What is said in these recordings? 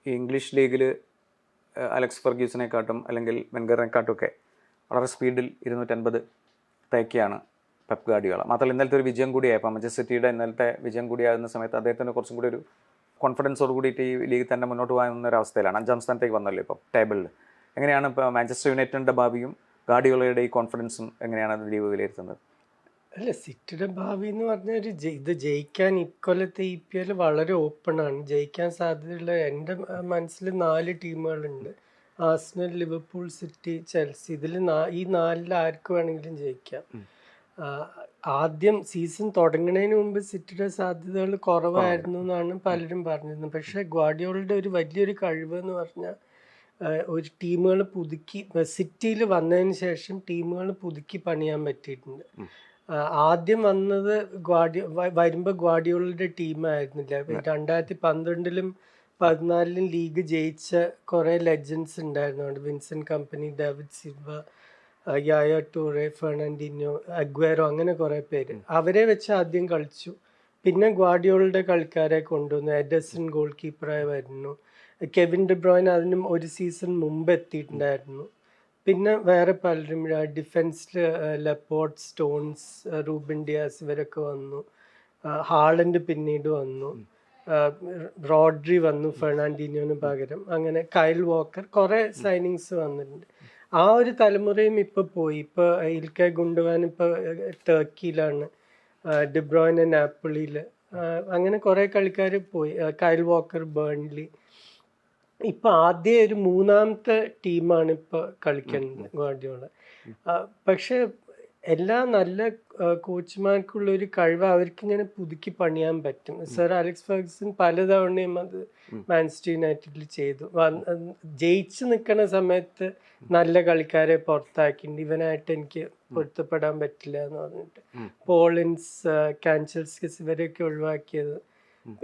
ഈ ഇംഗ്ലീഷ് ലീഗിൽ അലക്സ് ഫെർഗ്യൂസിനെക്കാട്ടും അല്ലെങ്കിൽ വെൻഗറിനെക്കാട്ടുമൊക്കെ വളരെ സ്പീഡിൽ 250 തേക്കുകയാണ് പെപ് ഗാർഡിയോള. മാത്രമല്ല ഇന്നലത്തെ ഒരു വിജയം കൂടിയായപ്പോൾ മാഞ്ചസ്റ്റർ സിറ്റിയുടെ ഇന്നലത്തെ വിജയം കൂടിയാകുന്ന സമയത്ത് അദ്ദേഹത്തിന് കുറച്ചും കൂടി ഒരു കോൺഫിഡൻസോട് കൂടിയിട്ട് ഈ ലീഗ് തന്നെ മുന്നോട്ട് പോകാവുന്ന ഒരു അവസ്ഥയിലാണ്. 5ാം സ്ഥാനത്തേക്ക് വന്നല്ലോ ഇപ്പോൾ ടേബിളിൽ. എങ്ങനെയാണ് ഇപ്പോൾ മാഞ്ചസ്റ്റർ യുണൈറ്റഡിൻ്റെ ഭാവിയും ഗാർഡിയോളയുടെ ഈ കോൺഫിഡൻസും എങ്ങനെയാണ് ലീഗ് വിലയിരുത്തുന്നത്? അല്ല, സിറ്റിയുടെ ഭാവി എന്ന് പറഞ്ഞാൽ ഇത് ജയിക്കാൻ ഇക്കൊല്ലത്തെ EPL വളരെ ഓപ്പണാണ്. ജയിക്കാൻ സാധ്യതയുള്ള എൻ്റെ മനസ്സിൽ 4 ടീമുകളുണ്ട്. Arsenal, Liverpool, City, Chelsea. ഇതിൽ ഈ 4ൽ ആർക്ക് വേണമെങ്കിലും ജയിക്കാം. ആദ്യം സീസൺ തുടങ്ങുന്നതിന് മുമ്പ് സിറ്റിയുടെ സാധ്യതകൾ കുറവായിരുന്നു എന്നാണ് പലരും പറഞ്ഞിരുന്നത്. പക്ഷേ ഗാർഡിയോളയുടെ ഒരു വലിയൊരു കഴിവ് എന്ന് പറഞ്ഞാൽ ഒരു ടീമുകൾ പുതുക്കി, സിറ്റിയിൽ വന്നതിന് ശേഷം ടീമുകൾ പുതുക്കി പണിയാൻ പറ്റിയിട്ടുണ്ട്. ആദ്യം വന്നത് വരുമ്പോൾ ഗാർഡിയോളയുടെ ടീമായിരുന്നില്ല. 2012-ലും 2014-ലും ലീഗ് ജയിച്ച കുറേ ലെജൻഡ്സ് ഉണ്ടായിരുന്നു. വിൻസെന്റ് കമ്പനി, ഡേവിഡ് സിൽവ, യായ ടൂറെ, ഫെർണാണ്ടിനോ, അഗ്വേറോ, അങ്ങനെ കുറേ പേര്. അവരെ വെച്ച് ആദ്യം കളിച്ചു. പിന്നെ ഗാർഡിയോളയുടെ കളിക്കാരെ കൊണ്ടുവന്നു. എഡർസൺ ഗോൾ കീപ്പറായി വരുന്നു. കെവിൻ ഡി ബ്രോയിൻ അതിനും ഒരു സീസൺ മുമ്പ് എത്തിയിട്ടുണ്ടായിരുന്നു. പിന്നെ വേറെ പലരും ഡിഫൻസിൽ ലെപ്പോർട്ട്, സ്റ്റോൺസ്, റൂബൻ ഡിയാസ് ഇവരൊക്കെ വന്നു. ഹാളൻഡ് പിന്നീട് വന്നു. റോഡ്രി വന്നു ഫെർണാണ്ടിനോന് പകരം. അങ്ങനെ കൈൽ വാക്കർ, കുറേ സൈനിങ്സ് വന്നിട്ടുണ്ട്. ആ ഒരു തലമുറയും ഇപ്പോൾ പോയി. ഇപ്പോൾ ഇൽക്കെ ഗുണ്ടുവാൻ ഇപ്പോൾ ടർക്കിയിലാണ്, ഡിബ്രോയിന് നാപ്പിളിയിൽ, അങ്ങനെ കുറേ കളിക്കാർ പോയി. കൈൽ വാക്കർ ബേൺലി. ഇപ്പൊ ആദ്യം ഒരു 3ാമത്തെ ടീമാണ് ഇപ്പൊ കളിക്കുന്നത് ഗാർഡിയോള. പക്ഷെ എല്ലാ നല്ല കോച്ചുമാർക്കുള്ള ഒരു കഴിവ് അവർക്ക് ഇങ്ങനെ പുതുക്കി പണിയാൻ പറ്റും. സർ അലക്സ് ഫെർഗ്യൂസൺ പലതവണയും അത് മാഞ്ചസ്റ്റർ യുണൈറ്റഡിൽ ചെയ്തു. ജയിച്ചു നിൽക്കുന്ന സമയത്ത് നല്ല കളിക്കാരെ പുറത്താക്കിയിട്ടുണ്ട്. ഇവനായിട്ട് എനിക്ക് പൊരുത്തപ്പെടാൻ പറ്റില്ല എന്ന് പറഞ്ഞിട്ട് പോളിൻസ്, കാൻചെൽസ്കിസ് ഇവരെയൊക്കെ ഒഴിവാക്കിയത്.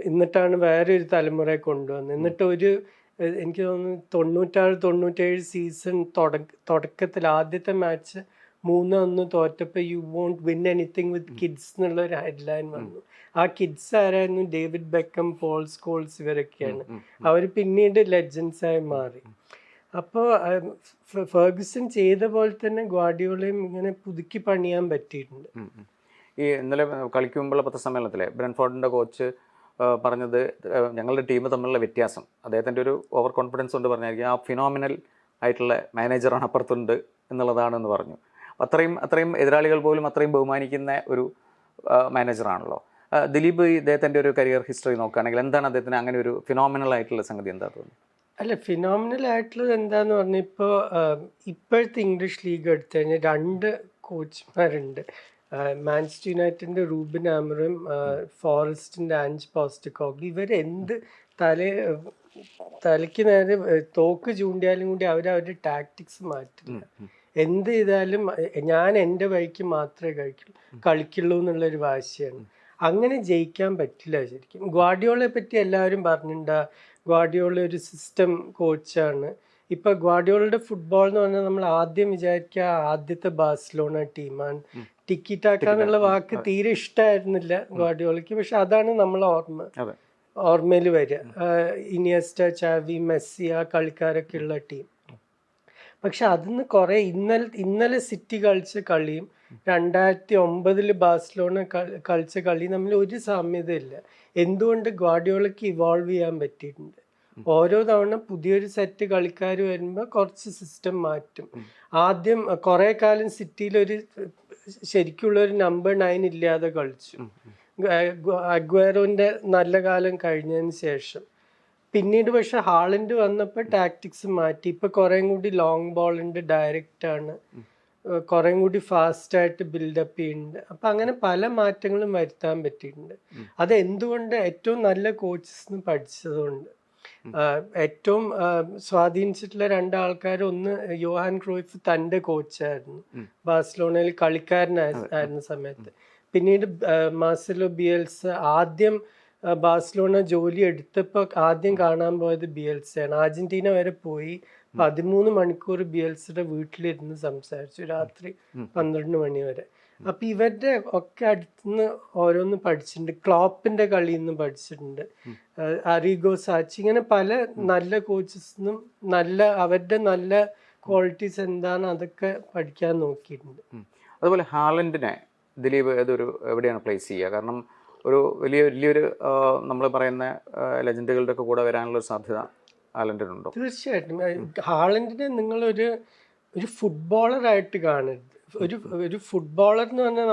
എന്നിട്ടാണ് വേറെ ഒരു തലമുറയെ കൊണ്ടുവന്നത്. എന്നിട്ട് എനിക്ക് തോന്നുന്നു 96-97 സീസൺ തുടക്കത്തിൽ ആദ്യത്തെ മാച്ച് 3-1 തോറ്റപ്പോൾ you won't win anything with kids എന്നുള്ള ഒരു ഹെഡ്ലൈൻ വന്നു. ആ കിഡ്സ് ആരായിരുന്നു? ഡേവിഡ് ബെക്കം, പോൾ സ്കോൾസ് ഇവരൊക്കെയാണ്. അവർ പിന്നീട് ലെജൻസായി മാറി. അപ്പോൾ ഫെർഗ്യൂസൺ ചെയ്ത പോലെ തന്നെ ഗാർഡിയോളയും ഇങ്ങനെ പുതുക്കി പണിയാൻ പറ്റിയിട്ടുണ്ട്. ഈ ഇന്നലെ കളിക്കുമ്പോഴുള്ള പത്രസമ്മേളനത്തിലെ ബ്രെൻഫോർഡിൻ്റെ കോച്ച് പറഞ്ഞത് ഞങ്ങളുടെ ടീം തമ്മിലുള്ള വ്യത്യാസം, അദ്ദേഹത്തിൻ്റെ ഒരു ഓവർ കോൺഫിഡൻസ് കൊണ്ട് പറഞ്ഞായിരിക്കും ആ ഫിനോമിനൽ ആയിട്ടുള്ള മാനേജറാണ് അപ്പുറത്തുണ്ട് എന്നുള്ളതാണെന്ന് പറഞ്ഞു. അത്രയും എതിരാളികൾ പോലും അത്രയും ബഹുമാനിക്കുന്ന ഒരു മാനേജറാണല്ലോ ദിലീപ്. ഇദ്ദേഹത്തിൻ്റെ ഒരു കരിയർ ഹിസ്റ്ററി നോക്കുകയാണെങ്കിൽ എന്താണ് അദ്ദേഹത്തിന് അങ്ങനെ ഒരു ഫിനോമിനൽ ആയിട്ടുള്ള സംഗതി എന്താ തോന്നുന്നു? അല്ല, ഫിനോമിനൽ ആയിട്ടുള്ളത് എന്താന്ന് പറഞ്ഞാൽ ഇപ്പോഴത്തെ ഇംഗ്ലീഷ് ലീഗ് എടുത്തു കഴിഞ്ഞാൽ 2 കോച്ച്മാരുണ്ട്. മാഞ്ചസ്റ്റർ യുണൈറ്റഡിന്റെ റൂബൻ ആമറും ഫോറസ്റ്റിന്റെ ആഞ്ച് പോസ്റ്റക്കോഗ്ലി. ഇവരെന്ത് തലയ്ക്ക് നേരെ തോക്ക് ചൂണ്ടിയാലും കൂടി അവരവരുടെ ടാക്ടിക്സ് മാറ്റില്ല. എന്ത് ചെയ്താലും ഞാൻ എൻ്റെ വഴിക്ക് മാത്രമേ കളിക്കുള്ളൂ എന്നുള്ളൊരു വാശിയാണ്. അങ്ങനെ ജയിക്കാൻ പറ്റില്ല ശരിക്കും. ഗാർഡിയോളയെ പറ്റി എല്ലാവരും പറഞ്ഞിട്ടുണ്ട്, ഗാർഡിയോള ഒരു സിസ്റ്റം കോച്ചാണ്. ഇപ്പൊ ഗാർഡിയോളയുടെ ഫുട്ബോൾ എന്ന് പറഞ്ഞാൽ നമ്മൾ ആദ്യം വിചാരിക്കുക ആദ്യത്തെ ബാഴ്സലോണ ടീമാണ്. ടിക്കി ടാക്ക എന്നുള്ള വാക്ക് തീരെ ഇഷ്ടമായിരുന്നില്ല ഗാർഡിയോളയ്ക്ക്. പക്ഷെ അതാണ് നമ്മൾ ഓർമ്മയിൽ വരിക. ഇനിയസ്റ്റ, ചാവി, മെസ്സി, ആ കളിക്കാരൊക്കെ ഉള്ള ടീം. പക്ഷെ അതിന്ന് കുറെ ഇന്നലെ സിറ്റി കളിച്ച കളിയും 2009 ബാഴ്സലോണ കളിച്ച കളിയും തമ്മിൽ ഒരു സാമ്യതയില്ല. എന്തുകൊണ്ട്? ഗാർഡിയോളയ്ക്ക് ഇവോൾവ് ചെയ്യാൻ പറ്റിയിട്ടുണ്ട്. ഓരോ തവണ പുതിയൊരു സെറ്റ് കളിക്കാർ വരുമ്പോൾ കുറച്ച് സിസ്റ്റം മാറ്റും. ആദ്യം കുറെ കാലം സിറ്റിയിൽ ശരിക്കുള്ള ഒരു നമ്പർ 9 ഇല്ലാതെ കളിച്ചു. അഗ്വേറോന്റെ നല്ല കാലം കഴിഞ്ഞതിന് ശേഷം പിന്നീട് പക്ഷെ ഹാളൻഡ് വന്നപ്പോൾ ടാക്ടിക്സ് മാറ്റി. ഇപ്പൊ കുറെ കൂടി ലോങ് ബോളിന്റെ ഡയറക്റ്റ് ആണ്, കുറെ കൂടി ഫാസ്റ്റ് ആയിട്ട് ബിൽഡപ്പ് ചെയ്യുന്നുണ്ട്. അപ്പൊ അങ്ങനെ പല മാറ്റങ്ങളും വരുത്താൻ പറ്റിയിട്ടുണ്ട്. അത് എന്തുകൊണ്ട്? ഏറ്റവും നല്ല കോച്ചസ് പഠിച്ചതുകൊണ്ട്. ഏറ്റവും സ്വാധീനിച്ചിട്ടുള്ള 2 ആൾക്കാർ, ഒന്ന് യോഹാൻ ക്രൂയിഫ് തന്റെ കോച്ചായിരുന്നു, ബാഴ്സലോണയിൽ കളിക്കാരനായിരുന്ന സമയത്ത്. പിന്നീട് മാർസെലോ ബിയൽസ ആദ്യം ബാഴ്സലോണ ജോലി എടുത്തപ്പോൾ ആദ്യം കാണാൻ പോയത് ബിയൽസയാണ്. അർജന്റീന വരെ പോയി 13 മണിക്കൂർ ബിയൽസയുടെ വീട്ടിലിരുന്ന് സംസാരിച്ചു, രാത്രി 12 മണി വരെ. അപ്പൊ ഇവരുടെ ഒക്കെ അടുത്തുനിന്ന് ഓരോന്ന് പഠിച്ചിട്ടുണ്ട്. ക്ലോപ്പിന്റെ കളിയിൽ നിന്ന് പഠിച്ചിട്ടുണ്ട്, അറിഗോ സാച്ചി, ഇങ്ങനെ പല നല്ല കോച്ചസിനും അവരുടെ നല്ല ക്വാളിറ്റീസ് എന്താണ് അതൊക്കെ പഠിക്കാൻ നോക്കിയിട്ടുണ്ട്. അതുപോലെ ഹാലൻഡിനെ ദിലീപ് എവിടെയാണ് പ്ലേസ് ചെയ്യുക? കാരണം ഒരു വലിയൊരു നമ്മൾ പറയുന്ന ലെജൻഡുകളുടെ ഒക്കെ കൂടെ വരാനുള്ള ഒരു സാധ്യത ഹാലൻഡിനുണ്ടോ? തീർച്ചയായിട്ടും. ഹാലൻഡിനെ നിങ്ങളൊരു ഫുട്ബോളറായിട്ട് കാണരുത്. ഒരു ഫുട്ബോളർ എന്ന് പറഞ്ഞാൽ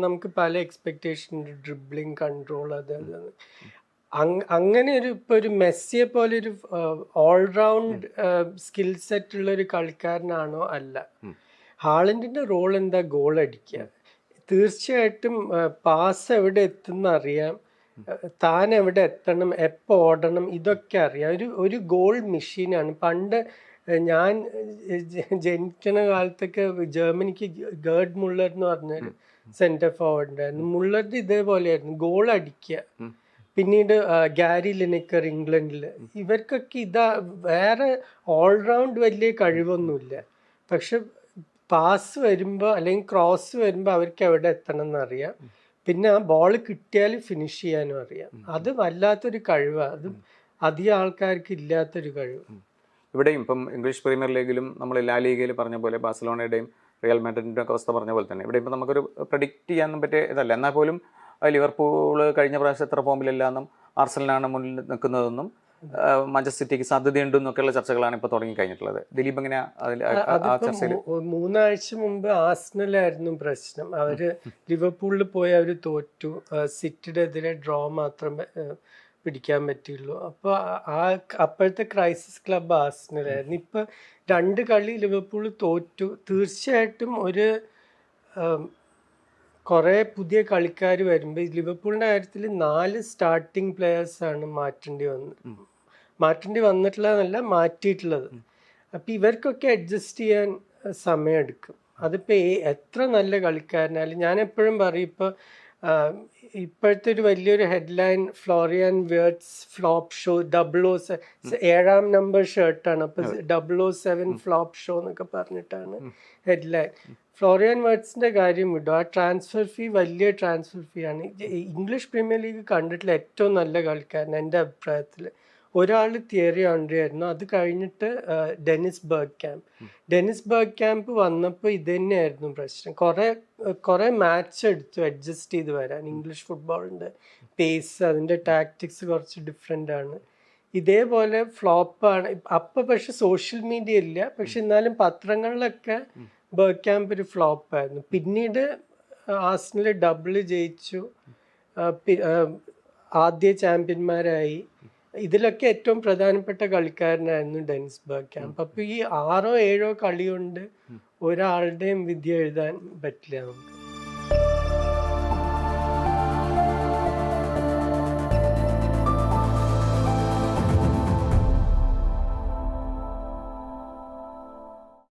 നമുക്ക് പല എക്സ്പെക്ടേഷൻ ഉണ്ട്, ഡ്രിബ്ലിംഗ്, കൺട്രോൾ, അങ്ങനെ ഒരു മെസ്സിയെ പോലെ ഒരു ഓൾറൗണ്ട് സ്കിൽ സെറ്റ് ഉള്ള ഒരു കളിക്കാരനാണോ? അല്ല. ഹാലൻഡിന്റെ റോൾ എന്താ? ഗോൾ അടിക്കുക. തീർച്ചയായിട്ടും പാസ് എവിടെ എത്തുന്ന അറിയാം, താൻ എവിടെ എത്തണം, എപ്പോൾ ഓടണം, ഇതൊക്കെ അറിയാം. ഒരു ഗോൾ മെഷീനാണ്. പണ്ട് ഞാൻ ജനിക്കുന്ന കാലത്തൊക്കെ ജർമ്മനിക്ക് ഗേർഡ് മുള്ളർ എന്ന് പറഞ്ഞൊരു സെന്റർ ഫോർവേഡ് ഉണ്ടായിരുന്നു. മുള്ളറിന്റെ ഇതേപോലെയായിരുന്നു, ഗോൾ അടിക്കുക. പിന്നീട് ഗാരി ലിനക്കർ ഇംഗ്ലണ്ടിൽ, ഇവർക്കൊക്കെ വേറെ ഓൾറൗണ്ട് വലിയ കഴിവൊന്നുമില്ല. പക്ഷെ പാസ് വരുമ്പോൾ അല്ലെങ്കിൽ ക്രോസ് വരുമ്പോൾ അവർക്ക് എവിടെ എത്തണം എന്നറിയാം. പിന്നെ ആ ബോൾ കിട്ടിയാൽ ഫിനിഷ് ചെയ്യാനും അറിയാം. അത് വല്ലാത്തൊരു കഴിവാണ്. അത് അധികം ആൾക്കാർക്ക് ഇല്ലാത്തൊരു കഴിവ്. ഇവിടെയും ഇപ്പം ഇംഗ്ലീഷ് പ്രീമിയർ ലീഗിലും നമ്മൾ ലാ ലീഗയിൽ പറഞ്ഞ പോലെ ബാഴ്സലോണയുടെയും റിയൽ മാഡ്രിഡിൻ്റെ ഒക്കെ അവസ്ഥ പറഞ്ഞ പോലെ തന്നെ ഇവിടെ ഇപ്പം നമുക്കൊരു പ്രഡിക്റ്റ് ചെയ്യാൻ പറ്റിയ ഇതല്ല. എന്നാൽ പോലും ലിവർപൂൾ കഴിഞ്ഞ പ്രാവശ്യം എത്ര ഫോമിലില്ല എന്നും ആർസനലാണ് മുന്നിൽ നിൽക്കുന്നതെന്നും മാഞ്ചസ്റ്റർ സിറ്റിക്ക് സാധ്യതയുണ്ടെന്നൊക്കെയുള്ള ചർച്ചകളാണ് ഇപ്പോൾ തുടങ്ങി കഴിഞ്ഞിട്ടുള്ളത്. ദിലീപ് എങ്ങനെയാ ആ ചർച്ചയിൽ? 3 ആഴ്ച മുമ്പ് ആർസനലായിരുന്നു പ്രശ്നം. അവര് ലിവർപൂളിൽ പോയി അവർ തോറ്റു, സിറ്റിയുടെ എതിരെ ഡ്രോ മാത്രമേ പിടിക്കാൻ പറ്റുള്ളൂ. അപ്പോൾ അപ്പോഴത്തെ ക്രൈസിസ് ക്ലബ് ആർസനലായിരുന്നു. ഇപ്പൊ 2 കളി ലിവർപൂൾ തോറ്റു. തീർച്ചയായിട്ടും കുറെ പുതിയ കളിക്കാർ വരുമ്പോൾ ലിവർപൂളിന്റെ കാര്യത്തിൽ 4 സ്റ്റാർട്ടിംഗ് പ്ലെയേഴ്സാണ് മാറ്റേണ്ടി വന്നിട്ടുള്ളതെന്നല്ല, മാറ്റിയിട്ടുള്ളത്. അപ്പം ഇവർക്കൊക്കെ അഡ്ജസ്റ്റ് ചെയ്യാൻ സമയമെടുക്കും. അതിപ്പോൾ എത്ര നല്ല കളിക്കാരനായാലും ഞാൻ എപ്പോഴും പറയും, ഇപ്പോഴത്തെ ഒരു വലിയൊരു ഹെഡ്ലൈൻ ഫ്ലോറിയൻ വേർട്സ് ഫ്ലോപ്പ് ഷോ 007, 7ാം നമ്പർ ഷർട്ടാണ്. അപ്പോൾ 007 ഫ്ലോപ്പ് ഷോ എന്നൊക്കെ പറഞ്ഞിട്ടാണ് ഹെഡ്ലൈൻ. ഫ്ലോറിയൻ വേർട്സിന്റെ കാര്യം വിടും. ആ ട്രാൻസ്ഫർ ഫീ വലിയ ട്രാൻസ്ഫർ ഫീ ആണ്. ഇംഗ്ലീഷ് പ്രീമിയർ ലീഗ് കണ്ടിട്ടുള്ള ഏറ്റവും നല്ല കളിക്കാരൻ എൻ്റെ അഭിപ്രായത്തിൽ ഒരാൾ തിയറി ആൻഡ്രി ആയിരുന്നു. അത് കഴിഞ്ഞിട്ട് ഡെനിസ് ബർഗ് ക്യാമ്പ് വന്നപ്പോൾ ഇത് തന്നെയായിരുന്നു പ്രശ്നം. കുറെ മാച്ച് എടുത്തു അഡ്ജസ്റ്റ് ചെയ്ത് വരാൻ. ഇംഗ്ലീഷ് ഫുട്ബോളിൻ്റെ പേസ്, അതിൻ്റെ ടാക്ടിക്സ് കുറച്ച് ഡിഫറെൻ്റ് ആണ്. ഇതേപോലെ ഫ്ലോപ്പാണ്. അപ്പം പക്ഷെ സോഷ്യൽ മീഡിയ ഇല്ല, പക്ഷെ എന്നാലും പത്രങ്ങളിലൊക്കെ ബർഗ് ക്യാമ്പ് ഒരു ഫ്ലോപ്പായിരുന്നു. പിന്നീട് ആർസനൽ ഡബിൾ ജയിച്ചു, ആദ്യ ചാമ്പ്യന്മാരായി. ഇതിലൊക്കെ ഏറ്റവും പ്രധാനപ്പെട്ട കളിക്കാരനായിരുന്നു ഡെനിസ് ബർഗ് ക്യാമ്പ്. അപ്പോൾ ഈ 6 or 7 കളി കൊണ്ട് ഒരാളുടെയും വിധി എഴുതാൻ പറ്റില്ല നമുക്ക്.